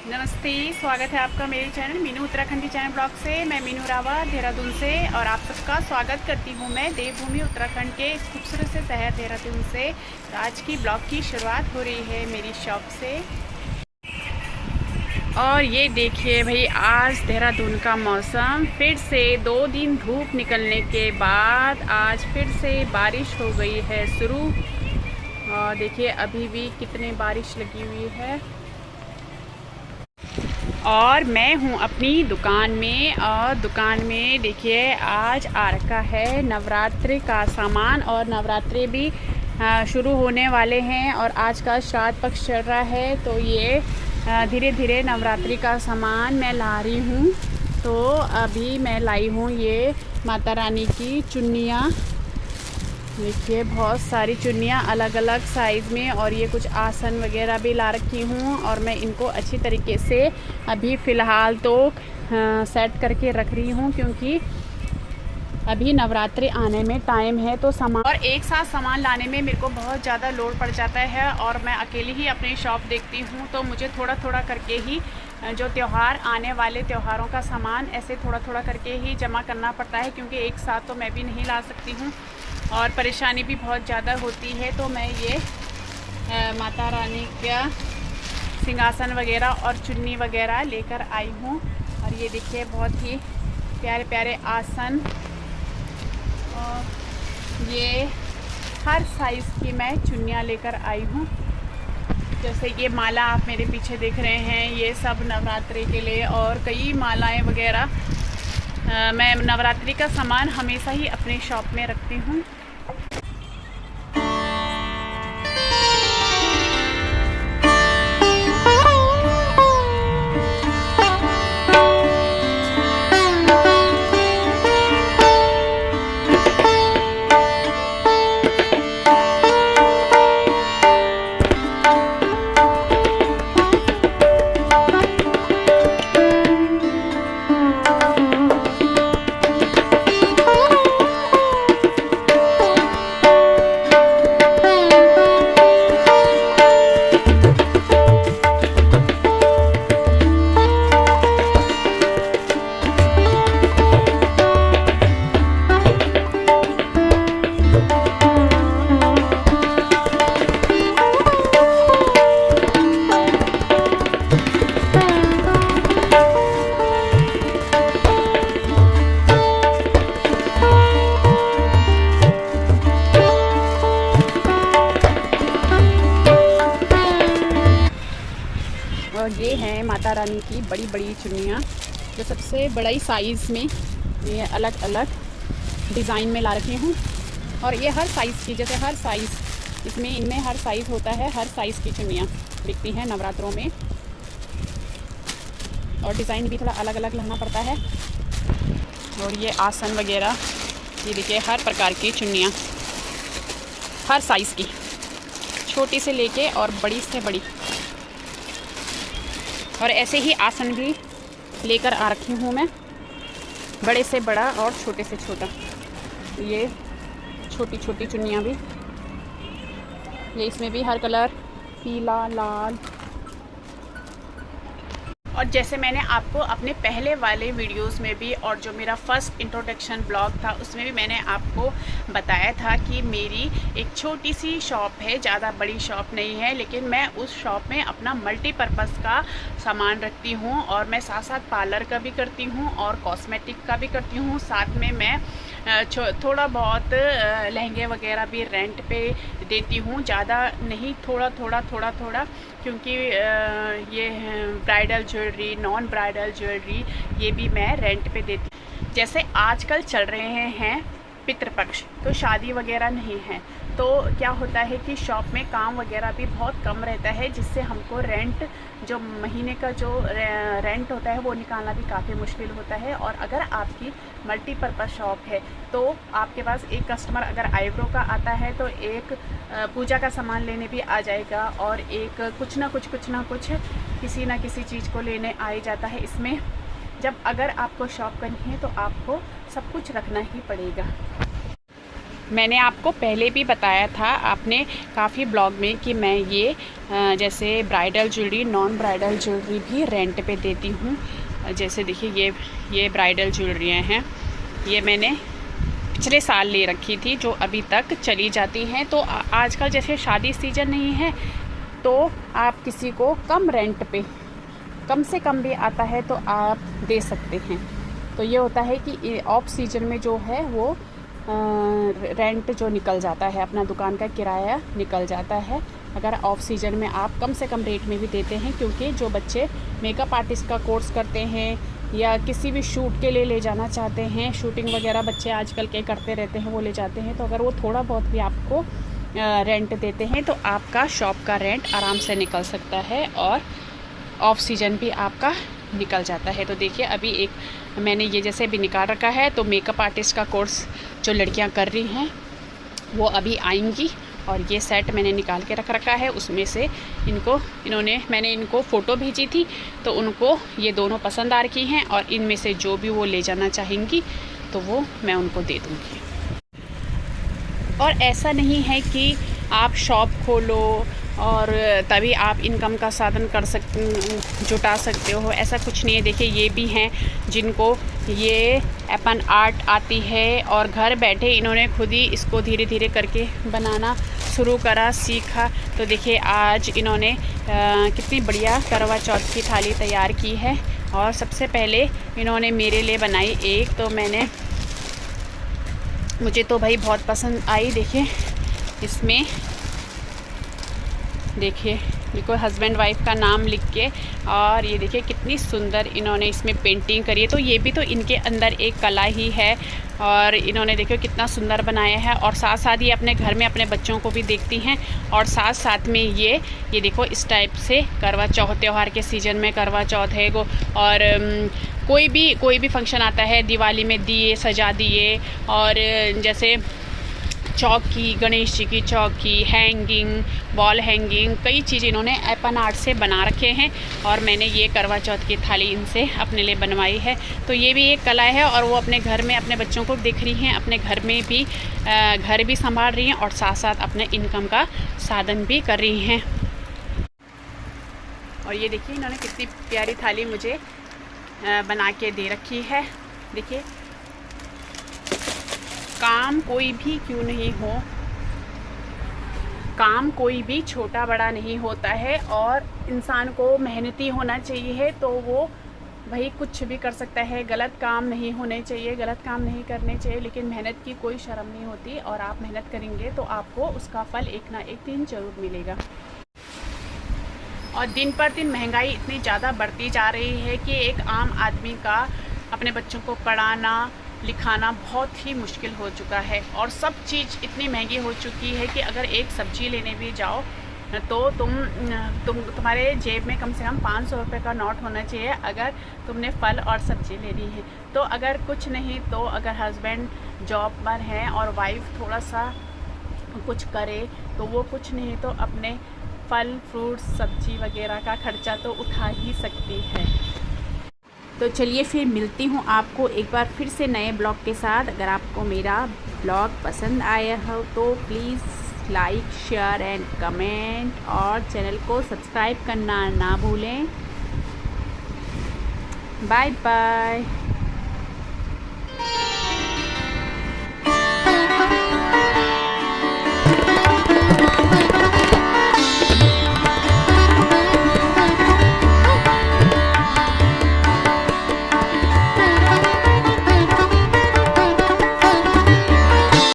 नमस्ते, स्वागत है आपका मेरे channel Meenu Uttarakhandi channel blog से। मैं मीनू रावत देहरादून से और आप सबका स्वागत करती हूँ मैं देवभूमि उत्तराखंड के इस खूबसूरत से शहर देहरादून से। तो आज की ब्लॉग की शुरुआत हो रही है मेरी शॉप से। और ये देखिए भाई, आज देहरादून का मौसम फिर से 2 दिन धूप निकलने के बाद आज फिर से बारिश हो गई है शुरू। और देखिए अभी भी कितने बारिश लगी हुई है। और मैं हूँ अपनी दुकान में, और दुकान में देखिए आज आ रखा है नवरात्रि का सामान। और नवरात्रि भी शुरू होने वाले हैं और आज का श्राद्ध पक्ष चल रहा है, तो ये धीरे धीरे नवरात्रि का सामान मैं ला रही हूँ। तो अभी मैं लाई हूँ ये माता रानी की चुन्नियाँ। देखिए बहुत सारी चुन्नियाँ अलग अलग साइज़ में, और ये कुछ आसन वगैरह भी ला रखी हूँ। और मैं इनको अच्छी तरीके से अभी फ़िलहाल तो सेट करके रख रही हूँ, क्योंकि अभी नवरात्रि आने में टाइम है। तो सामान और एक साथ सामान लाने में मेरे को बहुत ज़्यादा लोड पड़ जाता है, और मैं अकेली ही अपनी शॉप देखती हूँ, तो मुझे थोड़ा थोड़ा करके ही जो त्यौहार आने वाले त्योहारों का सामान ऐसे थोड़ा थोड़ा करके ही जमा करना पड़ता है, क्योंकि एक साथ तो मैं भी नहीं ला सकती हूँ और परेशानी भी बहुत ज़्यादा होती है। तो मैं ये माता रानी का सिंहासन वगैरह और चुन्नी वगैरह लेकर आई हूँ। और ये देखिए बहुत ही प्यारे प्यारे आसन, और ये हर साइज़ की मैं चुन्नियाँ लेकर आई हूँ। जैसे ये माला आप मेरे पीछे देख रहे हैं, ये सब नवरात्रि के लिए, और कई मालाएं वगैरह। मैं नवरात्रि का सामान हमेशा ही अपनी शॉप में रखती हूँ। और ये हैं माता रानी की बड़ी बड़ी चुन्नियाँ, जो सबसे बड़ी साइज़ में ये अलग अलग डिज़ाइन में ला रखी हूँ। और ये हर साइज़ की, जैसे हर साइज़ इसमें इनमें हर साइज़ होता है, हर साइज़ की चुन्नियाँ बिकती हैं नवरात्रों में। और डिज़ाइन भी थोड़ा अलग अलग लाना पड़ता है। और ये आसन वगैरह, ये देखिए हर प्रकार की चुन्नियाँ, हर साइज़ की, छोटी से लेके और बड़ी से बड़ी। और ऐसे ही आसन भी लेकर आ रखी हूँ मैं, बड़े से बड़ा और छोटे से छोटा। ये छोटी छोटी चुन्नियाँ भी, ये इसमें भी हर कलर, पीला, लाल। और जैसे मैंने आपको अपने पहले वाले वीडियोस में भी, और जो मेरा फर्स्ट इंट्रोडक्शन ब्लॉग था उसमें भी मैंने आपको बताया था कि मेरी एक छोटी सी शॉप है, ज़्यादा बड़ी शॉप नहीं है, लेकिन मैं उस शॉप में अपना मल्टीपर्पज़ का सामान रखती हूँ। और मैं साथ साथ पार्लर का भी करती हूँ और कॉस्मेटिक का भी करती हूँ। साथ में मैं थोड़ा बहुत लहंगे वगैरह भी रेंट पे देती हूँ, ज़्यादा नहीं, थोड़ा थोड़ा, क्योंकि ये bridal jewellery, non bridal jewellery, ये भी मैं रेंट पे देती हूँ। जैसे आजकल चल रहे हैं पितृपक्ष, तो शादी वगैरह नहीं है, तो क्या होता है कि शॉप में काम वगैरह भी बहुत कम रहता है, जिससे हमको रेंट, जो महीने का जो रेंट होता है वो निकालना भी काफ़ी मुश्किल होता है। और अगर आपकी मल्टीपर्पज़ शॉप है, तो आपके पास एक कस्टमर अगर आईब्रो का आता है, तो एक पूजा का सामान लेने भी आ जाएगा, और एक कुछ ना कुछ किसी ना किसी चीज़ को लेने आ ही जाता है। इसमें जब अगर आपको शॉप करनी है तो आपको सब कुछ रखना ही पड़ेगा। मैंने आपको पहले भी बताया था आपने काफ़ी ब्लॉग में कि मैं ये जैसे bridal jewellery, non bridal jewellery भी रेंट पे देती हूँ। जैसे देखिए ये ब्राइडल ज्वेलरियाँ हैं, ये मैंने पिछले साल ले रखी थी जो अभी तक चली जाती हैं। तो आजकल जैसे शादी सीजन नहीं है तो आप किसी को कम रेंट पे, कम से कम भी आता है तो आप दे सकते हैं। तो ये होता है कि ऑफ सीजन में जो है वो रेंट जो निकल जाता है, अपना दुकान का किराया निकल जाता है अगर ऑफ सीजन में आप कम से कम रेट में भी देते हैं। क्योंकि जो बच्चे मेकअप आर्टिस्ट का कोर्स करते हैं या किसी भी शूट के लिए ले जाना चाहते हैं, शूटिंग वगैरह बच्चे आजकल के करते रहते हैं, वो ले जाते हैं। तो अगर वो थोड़ा बहुत भी आपको रेंट देते हैं तो आपका शॉप का रेंट आराम से निकल सकता है और ऑफ सीजन भी आपका निकल जाता है। तो देखिए अभी एक मैंने ये जैसे भी निकाल रखा है। तो मेकअप आर्टिस्ट का कोर्स जो लड़कियां कर रही हैं वो अभी आएंगी और ये सेट मैंने निकाल के रख रखा है। उसमें से मैंने इनको फ़ोटो भेजी थी तो उनको ये दोनों पसंद आ रही हैं और इनमें से जो भी वो ले जाना चाहेंगी तो वो मैं उनको दे दूँगी। और ऐसा नहीं है कि आप शॉप खोलो और तभी आप इनकम का साधन जुटा सकते हो, ऐसा कुछ नहीं है। देखिए ये भी हैं जिनको ये अपन आर्ट आती है और घर बैठे इन्होंने खुद ही इसको धीरे धीरे करके बनाना शुरू करा, सीखा। तो देखिए आज इन्होंने कितनी बढ़िया करवा चौथ की थाली तैयार की है। और सबसे पहले इन्होंने मेरे लिए बनाई एक, तो मुझे तो भाई बहुत पसंद आई। देखिए इसमें देखो हस्बैंड वाइफ का नाम लिख के, और ये देखिए कितनी सुंदर इन्होंने इसमें पेंटिंग करी है। तो ये भी तो इनके अंदर एक कला ही है और इन्होंने देखो कितना सुंदर बनाया है। और साथ साथ ये अपने घर में अपने बच्चों को भी देखती हैं और साथ साथ में ये देखो इस टाइप से करवा चौथ त्यौहार के सीज़न में करवा चौथ है वो, और कोई भी फंक्शन आता है, दिवाली में दिए सजा दिए, और जैसे चौकी, गणेश जी की चौकी, हैंगिंग, वॉल हैंगिंग, कई चीज़ इन्होंने एपन आर्ट से बना रखे हैं। और मैंने ये करवा चौथ की थाली इनसे अपने लिए बनवाई है। तो ये भी एक कला है और वो अपने घर में अपने बच्चों को देख रही हैं, अपने घर में भी घर भी संभाल रही हैं और साथ साथ अपने इनकम का साधन भी कर रही हैं। और ये देखिए इन्होंने कितनी प्यारी थाली मुझे बना के दे रखी है। देखिए काम कोई भी क्यों नहीं हो, काम कोई भी छोटा बड़ा नहीं होता है और इंसान को मेहनती होना चाहिए। तो वो भाई कुछ भी कर सकता है। गलत काम नहीं होने चाहिए, गलत काम नहीं करने चाहिए, लेकिन मेहनत की कोई शर्म नहीं होती। और आप मेहनत करेंगे तो आपको उसका फल एक ना एक दिन ज़रूर मिलेगा। और दिन पर दिन महंगाई इतनी ज़्यादा बढ़ती जा रही है कि एक आम आदमी का अपने बच्चों को पढ़ाना लिखाना बहुत ही मुश्किल हो चुका है। और सब चीज़ इतनी महंगी हो चुकी है कि अगर एक सब्ज़ी लेने भी जाओ तो तुम्हारे जेब में कम से कम 500 रुपये का नोट होना चाहिए अगर तुमने फल और सब्ज़ी लेनी है। तो अगर कुछ नहीं तो अगर हस्बैंड जॉब पर हैं और वाइफ थोड़ा सा कुछ करे तो वो कुछ नहीं तो अपने फल फ्रूट सब्ज़ी वगैरह का खर्चा तो उठा ही सकती है। तो चलिए फिर मिलती हूँ आपको एक बार फिर से नए ब्लॉग के साथ। अगर आपको मेरा ब्लॉग पसंद आया हो तो please like share and comment और चैनल को सब्सक्राइब करना ना भूलें। Bye bye.